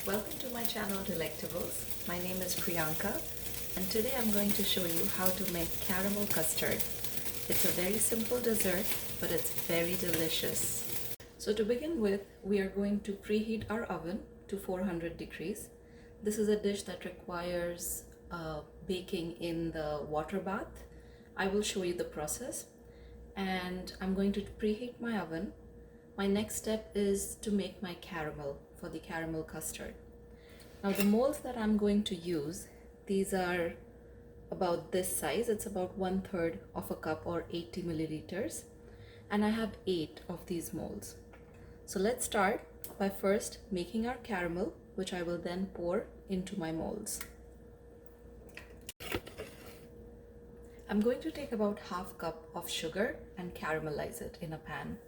Welcome to my channel Delectables. My name is Priyanka and today I'm going to show you how to make caramel custard. It's a very simple dessert, but it's very delicious. So to begin with, we are going to preheat our oven to 400 degrees. This is a dish that requires baking in the water bath. I will show you the process, and I'm going to preheat my oven. My next step is to make my caramel for the caramel custard. Now the molds that I'm going to use, these are about this size. It's about 1/3 of a cup or 80 milliliters. And I have 8 of these molds. So let's start by first making our caramel, which I will then pour into my molds. I'm going to take about 1/2 cup of sugar and caramelize it in a pan.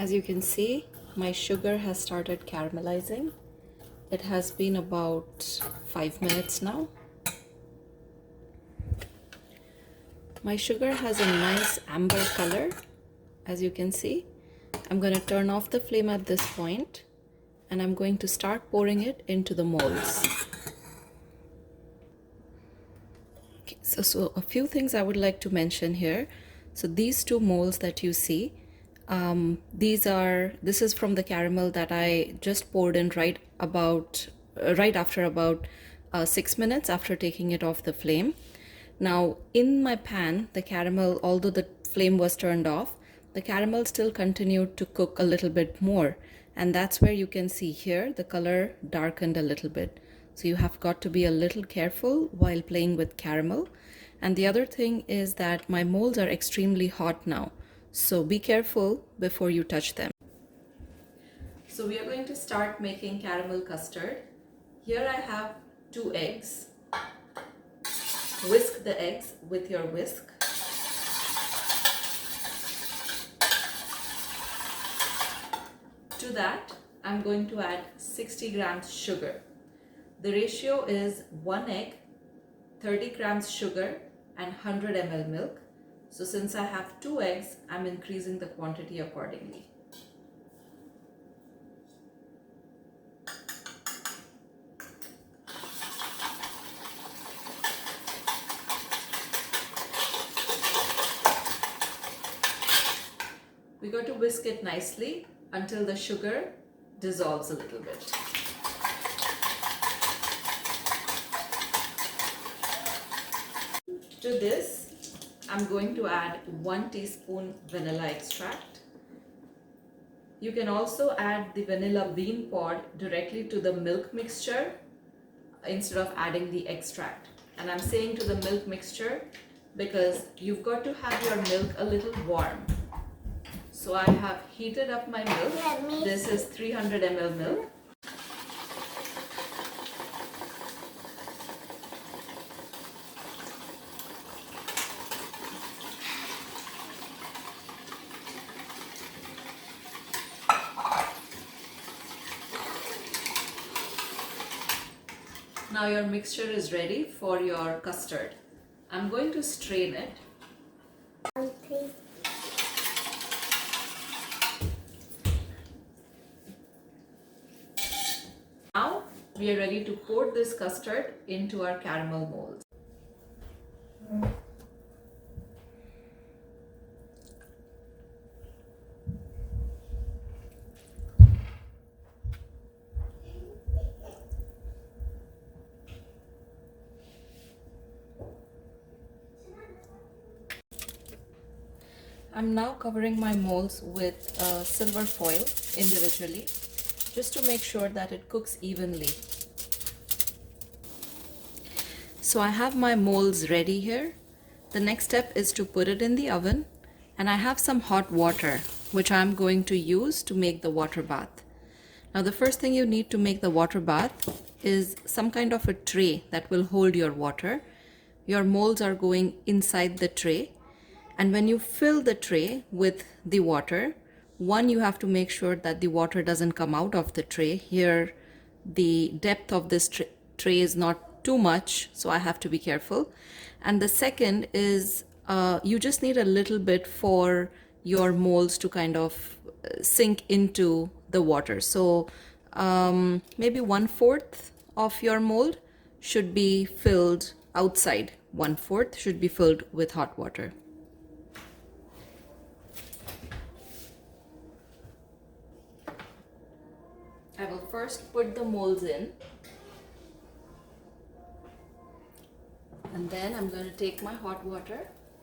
As you can see, my sugar has started caramelizing. It has been about 5 minutes now. My sugar has a nice amber color, as you can see. I'm going to turn off the flame at this point, and I'm going to start pouring it into the molds. Okay, so a few things I would like to mention here. So these 2 molds that you see, this is from the caramel that I just poured in right after about 6 minutes after taking it off the flame. Now in my pan, the caramel, although the flame was turned off, the caramel still continued to cook a little bit more, and that's where you can see here the color darkened a little bit. So you have got to be a little careful while playing with caramel. And the other thing is that my molds are extremely hot now, so be careful before you touch them. So we are going to start making caramel custard. Here I have 2 eggs. Whisk the eggs with your whisk. To that, I'm going to add 60 grams sugar. The ratio is 1 egg, 30 grams sugar, and 100 ml milk. So since I have 2 eggs, I'm increasing the quantity accordingly. We got to whisk it nicely until the sugar dissolves a little bit. To this, I'm going to add 1 teaspoon vanilla extract. You can also add the vanilla bean pod directly to the milk mixture instead of adding the extract. And I'm saying to the milk mixture because you've got to have your milk a little warm. So I have heated up my milk. This is 300 ml milk. Now your mixture is ready for your custard. I'm going to strain it. Now we are ready to pour this custard into our caramel molds. I'm now covering my molds with silver foil individually, just to make sure that it cooks evenly. So I have my molds ready here. The next step is to put it in the oven, and I have some hot water which I'm going to use to make the water bath. Now the first thing you need to make the water bath is some kind of a tray that will hold your water. Your molds are going inside the tray, And when you fill the tray with the water, one, you have to make sure that the water doesn't come out of the tray. Here, the depth of this tray is not too much, so I have to be careful. And the second is you just need a little bit for your molds to kind of sink into the water. So maybe 1/4 of your mold should be filled outside. 1/4 should be filled with hot water. I will first put the molds in, and then I'm going to take my hot water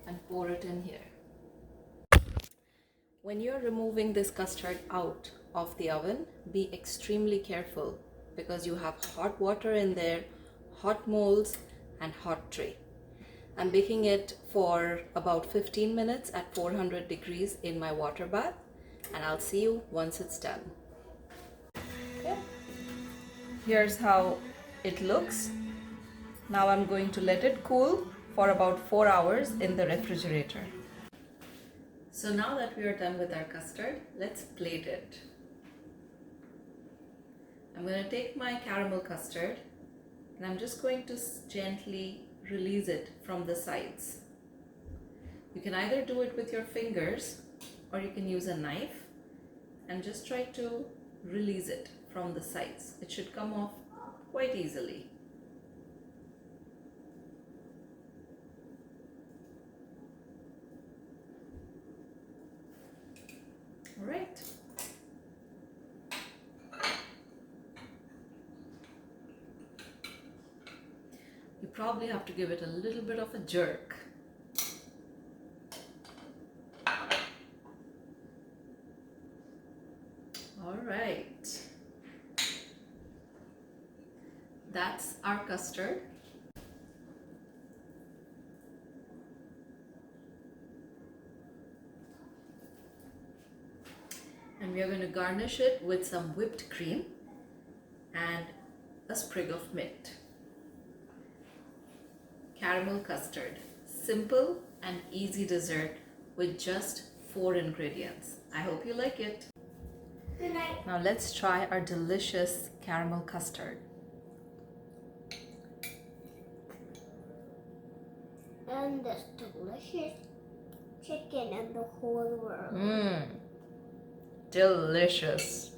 and pour it in here. When you're removing this custard out of the oven, be extremely careful because you have hot water in there, hot molds and hot tray. I'm baking it for about 15 minutes at 400 degrees in my water bath, and I'll see you once it's done. Okay. Here's how it looks. Now I'm going to let it cool for about 4 hours in the refrigerator. So now that we are done with our custard, let's plate it. I'm going to take my caramel custard and I'm just going to gently release it from the sides. You can either do it with your fingers or you can use a knife and just try to release it from the sides. It should come off quite easily. All right. You probably have to give it a little bit of a jerk. All right. That's our custard. And we are going to garnish it with some whipped cream and a sprig of mint. Caramel custard. Simple and easy dessert with just 4 ingredients. I hope you like it. Good night. Now let's try our delicious caramel custard. And this delicious chicken in the whole world. Delicious.